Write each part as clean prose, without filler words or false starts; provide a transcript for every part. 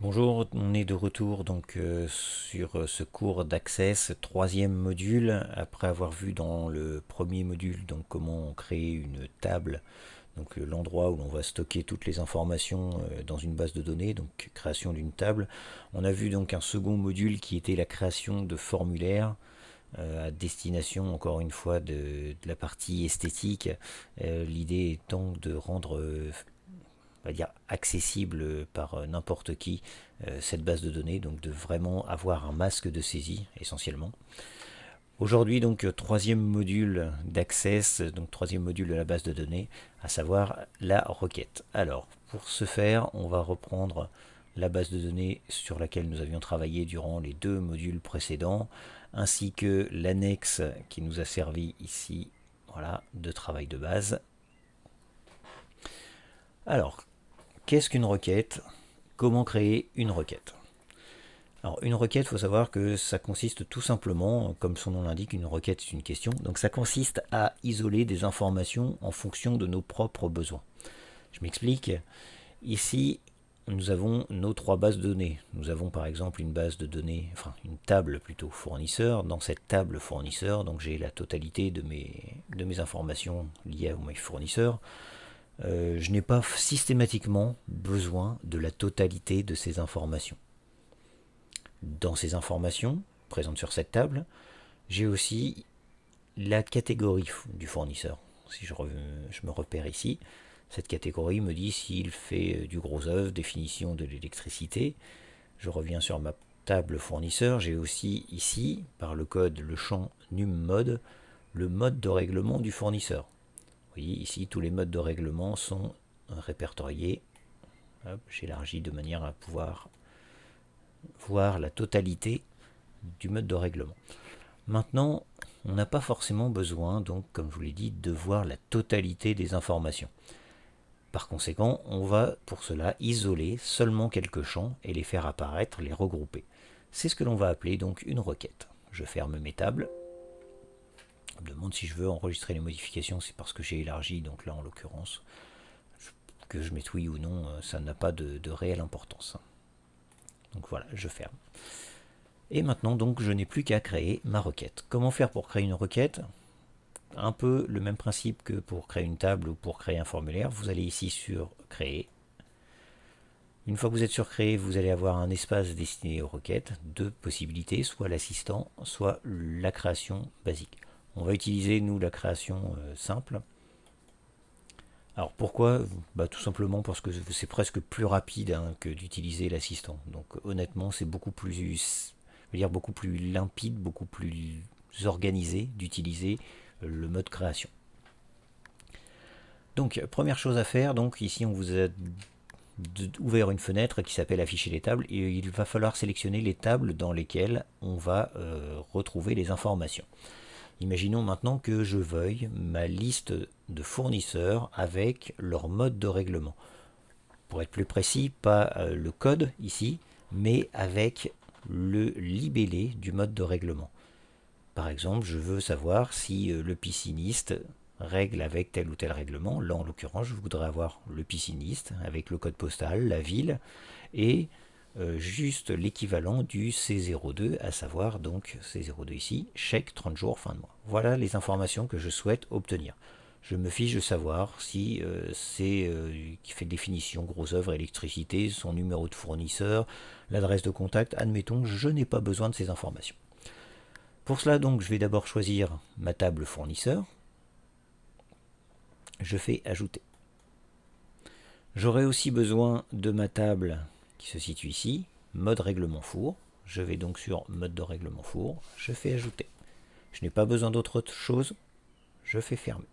Bonjour, on est de retour donc sur ce cours d'Access, troisième module, après avoir vu dans le premier module donc comment créer une table, donc l'endroit où l'on va stocker toutes les informations dans une base de données, donc création d'une table. On a vu donc un second module qui était la création de formulaires à destination encore une fois de la partie esthétique, l'idée étant de rendre on va dire accessible par n'importe qui cette base de données, donc de vraiment avoir un masque de saisie essentiellement. Aujourd'hui donc troisième module d'Access, donc troisième module de la base de données, à savoir la requête. Alors pour ce faire, on va reprendre la base de données sur laquelle nous avions travaillé durant les deux modules précédents, ainsi que l'annexe qui nous a servi ici, voilà, de travail de base. Alors, qu'est-ce qu'une requête? Comment créer une requête? Alors une requête, il faut savoir que ça consiste tout simplement, comme son nom l'indique, une requête c'est une question, donc ça consiste à isoler des informations en fonction de nos propres besoins. Je m'explique. Ici, nous avons nos trois bases de données. Nous avons par exemple une base de données, enfin une table plutôt fournisseur. Dans cette table fournisseur, donc j'ai la totalité de mes informations liées à mes fournisseurs. Je n'ai pas systématiquement besoin de la totalité de ces informations. Dans ces informations présentes sur cette table, j'ai aussi la catégorie du fournisseur. Si je me repère ici, cette catégorie me dit s'il fait du gros œuvre, définition de l'électricité. Je reviens sur ma table fournisseur. J'ai aussi ici, par le code, le champ nummode, le mode de règlement du fournisseur. Vous voyez ici, tous les modes de règlement sont répertoriés. J'élargis de manière à pouvoir voir la totalité du mode de règlement. Maintenant, on n'a pas forcément besoin, donc, comme je vous l'ai dit, de voir la totalité des informations. Par conséquent, on va pour cela isoler seulement quelques champs et les faire apparaître, les regrouper. C'est ce que l'on va appeler donc une requête. Je ferme mes tables. On me demande si je veux enregistrer les modifications, c'est parce que j'ai élargi, donc là en l'occurrence, que je mette oui ou non, ça n'a pas de réelle importance. Donc voilà, je ferme. Et maintenant donc je n'ai plus qu'à créer ma requête. Comment faire pour créer une requête? Un peu le même principe que pour créer une table ou pour créer un formulaire. Vous allez ici sur créer. Une fois que vous êtes sur créer, vous allez avoir un espace destiné aux requêtes. Deux possibilités, soit l'assistant, soit la création basique. On va utiliser nous la création simple. Alors pourquoi? Tout simplement parce que c'est presque plus rapide que d'utiliser l'assistant. Donc honnêtement c'est beaucoup plus, je veux dire, beaucoup plus limpide, beaucoup plus organisé d'utiliser le mode création. Donc première chose à faire, donc ici on vous a ouvert une fenêtre qui s'appelle afficher les tables et il va falloir sélectionner les tables dans lesquelles on va retrouver les informations. Imaginons maintenant que je veuille ma liste de fournisseurs avec leur mode de règlement. Pour être plus précis, pas le code ici, mais avec le libellé du mode de règlement. Par exemple, je veux savoir si le pisciniste règle avec tel ou tel règlement. Là, en l'occurrence, je voudrais avoir le pisciniste avec le code postal, la ville et juste l'équivalent du C02, à savoir donc C02 ici, chèque 30 jours fin de mois. Voilà les informations que je souhaite obtenir. Je me fiche de savoir si c'est qui fait définition, gros œuvre, électricité, son numéro de fournisseur, l'adresse de contact. Admettons, je n'ai pas besoin de ces informations. Pour cela, donc, je vais d'abord choisir ma table fournisseur. Je fais ajouter. J'aurai aussi besoin de ma table qui se situe ici, mode règlement four. Je vais donc sur mode de règlement four, je fais ajouter. Je n'ai pas besoin d'autre chose, je fais fermer.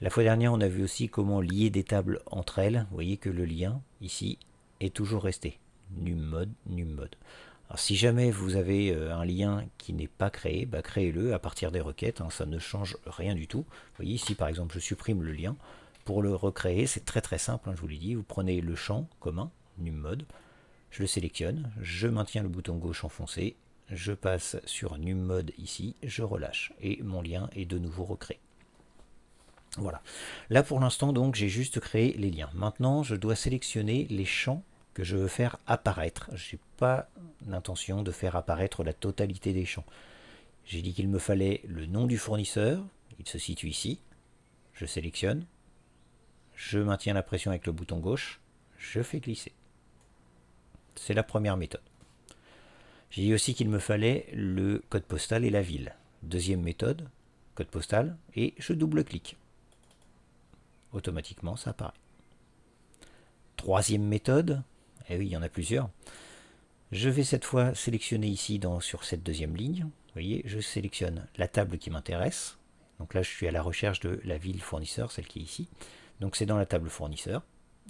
La fois dernière, on a vu aussi comment lier des tables entre elles. Vous voyez que le lien ici est toujours resté. Nummode, nummode. Alors si jamais vous avez un lien qui n'est pas créé, créez-le à partir des requêtes, ça ne change rien du tout. Vous voyez ici par exemple je supprime le lien. Pour le recréer, c'est très très simple, je vous l'ai dit, vous prenez le champ commun, nummode, je le sélectionne, je maintiens le bouton gauche enfoncé, je passe sur nummode ici, je relâche et mon lien est de nouveau recréé. Voilà. Là pour l'instant donc j'ai juste créé les liens. Maintenant je dois sélectionner les champs que je veux faire apparaître. Je n'ai pas l'intention de faire apparaître la totalité des champs. J'ai dit qu'il me fallait le nom du fournisseur, il se situe ici, je sélectionne, je maintiens la pression avec le bouton gauche, je fais glisser. C'est la première méthode. J'ai dit aussi qu'il me fallait le code postal et la ville. Deuxième méthode, code postal, et je double-clique. Automatiquement, ça apparaît. Troisième méthode, et oui, il y en a plusieurs. Je vais cette fois sélectionner ici sur cette deuxième ligne. Vous voyez, je sélectionne la table qui m'intéresse. Donc là, je suis à la recherche de la ville fournisseur, celle qui est ici. Donc c'est dans la table fournisseur.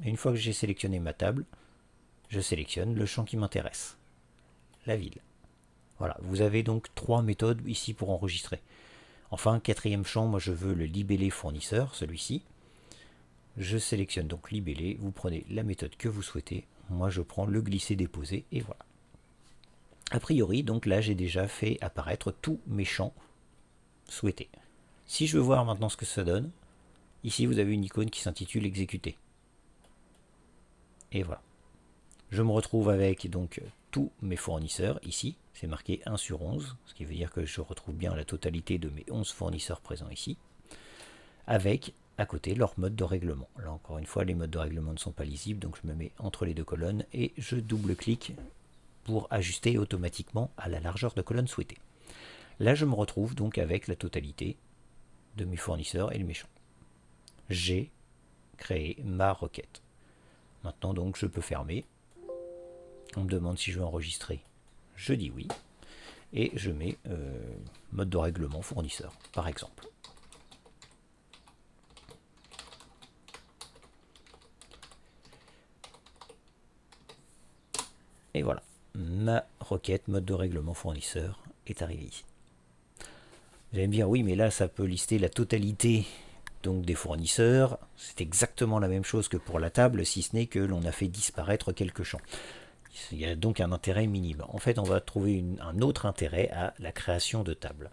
Et une fois que j'ai sélectionné ma table, je sélectionne le champ qui m'intéresse, la ville. Voilà, vous avez donc 3 méthodes ici pour enregistrer. Enfin, quatrième champ, moi je veux le libellé fournisseur, celui-ci. Je sélectionne donc libellé, vous prenez la méthode que vous souhaitez. Moi je prends le glisser-déposer et voilà. A priori, donc là j'ai déjà fait apparaître tous mes champs souhaités. Si je veux voir maintenant ce que ça donne, ici vous avez une icône qui s'intitule exécuter. Et voilà. Je me retrouve avec donc tous mes fournisseurs ici, c'est marqué 1 sur 11, ce qui veut dire que je retrouve bien la totalité de mes 11 fournisseurs présents ici, avec à côté leur mode de règlement. Là encore une fois, les modes de règlement ne sont pas lisibles, donc je me mets entre les deux colonnes et je double-clique pour ajuster automatiquement à la largeur de colonne souhaitée. Là, je me retrouve donc avec la totalité de mes fournisseurs et de mes champs. J'ai créé ma requête. Maintenant, donc, je peux fermer. On me demande si je veux enregistrer. Je dis oui. Et je mets mode de règlement fournisseur, par exemple. Et voilà. Ma requête mode de règlement fournisseur est arrivée ici. Vous allez me dire, oui, mais là, ça peut lister la totalité donc des fournisseurs. C'est exactement la même chose que pour la table, si ce n'est que l'on a fait disparaître quelques champs. Il y a donc un intérêt minime. En fait, on va trouver un autre intérêt à la création de tables.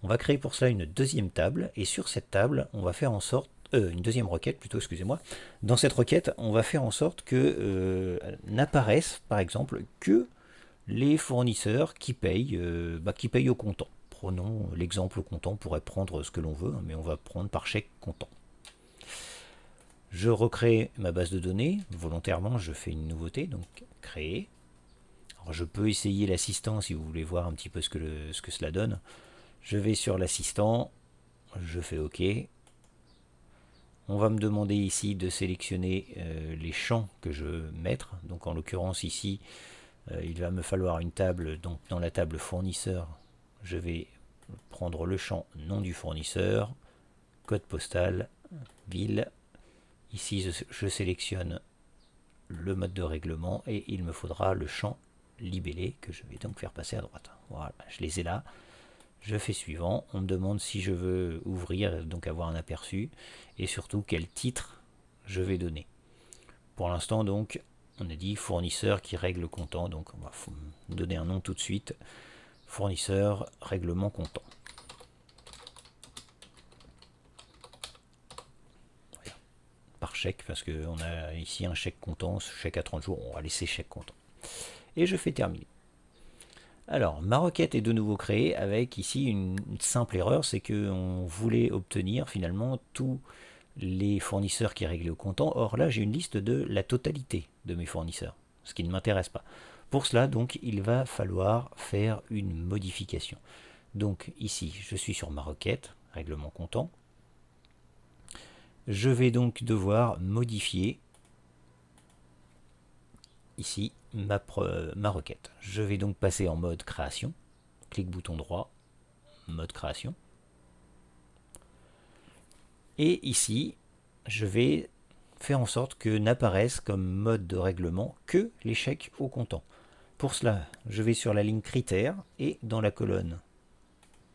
On va créer pour cela une deuxième table, et sur cette table, on va faire en sorte, une deuxième requête plutôt, excusez-moi. Dans cette requête, on va faire en sorte que n'apparaissent, par exemple, que les fournisseurs qui payent au comptant. Prenons l'exemple au comptant, on pourrait prendre ce que l'on veut, mais on va prendre par chèque comptant. Je recrée ma base de données, volontairement je fais une nouveauté, donc créer. Alors je peux essayer l'assistant si vous voulez voir un petit peu ce que cela donne. Je vais sur l'assistant, je fais OK. On va me demander ici de sélectionner les champs que je veux mettre. Donc en l'occurrence ici, il va me falloir une table. Donc dans la table fournisseur, je vais prendre le champ nom du fournisseur, code postal, ville. Ici, je sélectionne le mode de règlement et il me faudra le champ libellé que je vais donc faire passer à droite. Voilà, je les ai là. Je fais suivant. On me demande si je veux ouvrir, donc avoir un aperçu, et surtout quel titre je vais donner. Pour l'instant, donc, on a dit fournisseur qui règle comptant, donc on va donner un nom tout de suite. Fournisseur règlement comptant. Par chèque, parce qu'on a ici un chèque comptant, chèque à 30 jours, on va laisser chèque comptant. Et je fais terminer. Alors, ma requête est de nouveau créée avec ici une simple erreur, c'est qu'on voulait obtenir finalement tous les fournisseurs qui réglaient au comptant. Or là, j'ai une liste de la totalité de mes fournisseurs, ce qui ne m'intéresse pas. Pour cela, donc, il va falloir faire une modification. Donc ici, je suis sur ma requête, règlement comptant. Je vais donc devoir modifier ici ma requête. Je vais donc passer en mode création. Clic bouton droit, mode création. Et ici, je vais faire en sorte que n'apparaissent comme mode de règlement que les chèques au comptant. Pour cela, je vais sur la ligne critères et dans la colonne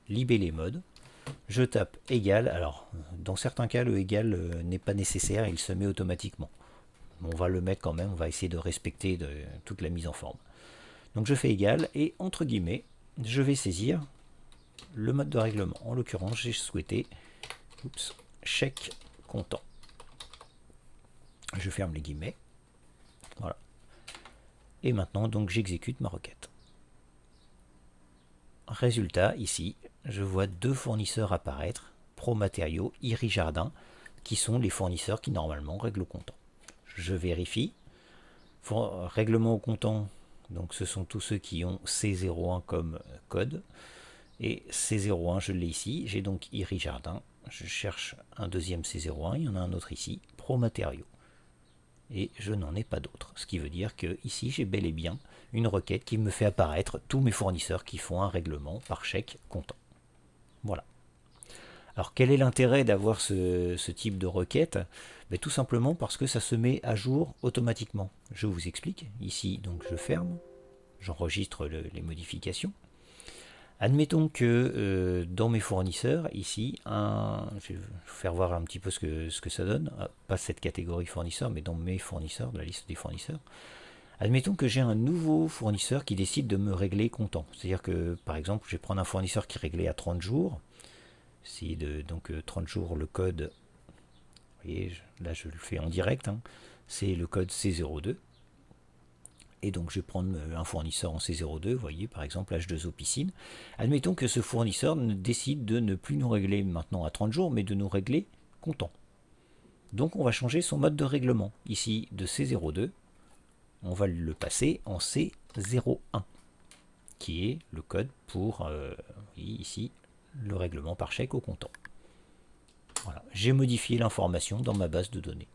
libellé mode, je tape égal. Alors, dans certains cas, le égal n'est pas nécessaire, il se met automatiquement. On va le mettre quand même, on va essayer de respecter toute la mise en forme. Donc je fais égal et entre guillemets, je vais saisir le mode de règlement. En l'occurrence, j'ai souhaité chèque comptant. Je ferme les guillemets. Voilà. Et maintenant, donc, j'exécute ma requête. Résultat, ici, je vois deux fournisseurs apparaître, Pro Matériaux, Iri Jardin, qui sont les fournisseurs qui normalement règlent au comptant. Je vérifie. Règlement au comptant, donc ce sont tous ceux qui ont C01 comme code. Et C01, je l'ai ici. J'ai donc Iri Jardin. Je cherche un deuxième C01. Il y en a un autre ici, Pro Matériaux. Et je n'en ai pas d'autre. Ce qui veut dire que ici, j'ai bel et bien une requête qui me fait apparaître tous mes fournisseurs qui font un règlement par chèque comptant. Voilà. Alors quel est l'intérêt d'avoir ce type de requête? Tout simplement parce que ça se met à jour automatiquement. Je vous explique. Ici, donc je ferme, j'enregistre les modifications. Admettons que dans mes fournisseurs, ici, je vais vous faire voir un petit peu ce que ça donne. Pas cette catégorie fournisseur, mais dans mes fournisseurs, dans la liste des fournisseurs. Admettons que j'ai un nouveau fournisseur qui décide de me régler comptant. C'est-à-dire que, par exemple, je vais prendre un fournisseur qui est réglé à 30 jours. Donc 30 jours, le code, vous voyez, là je le fais en direct, hein, c'est le code C02. Et donc je vais prendre un fournisseur en C02, vous voyez, par exemple H2O Piscine. Admettons que ce fournisseur décide de ne plus nous régler maintenant à 30 jours, mais de nous régler comptant. Donc on va changer son mode de règlement. Ici, de C02, on va le passer en C01, qui est le code pour, ici, le règlement par chèque au comptant. Voilà. J'ai modifié l'information dans ma base de données.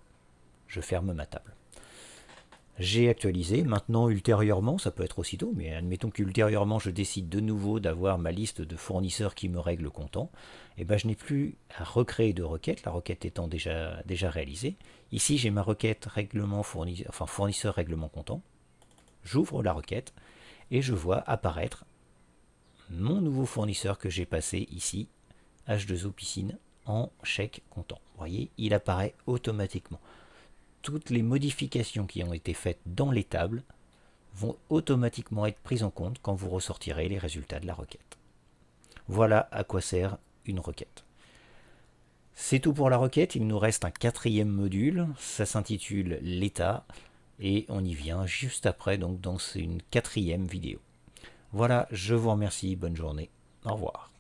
Je ferme ma table. J'ai actualisé. Maintenant, ultérieurement, ça peut être aussitôt, mais admettons qu'ultérieurement, je décide de nouveau d'avoir ma liste de fournisseurs qui me règlent comptant. Et ben, je n'ai plus à recréer de requête, la requête étant déjà réalisée. Ici, j'ai ma requête fournisseur règlement comptant. J'ouvre la requête et je vois apparaître mon nouveau fournisseur que j'ai passé ici, H2O Piscine, en chèque comptant. Vous voyez, il apparaît automatiquement. Toutes les modifications qui ont été faites dans les tables vont automatiquement être prises en compte quand vous ressortirez les résultats de la requête. Voilà à quoi sert une requête. C'est tout pour la requête, il nous reste un quatrième module, ça s'intitule l'état, et on y vient juste après, donc dans une quatrième vidéo. Voilà, je vous remercie, bonne journée, au revoir.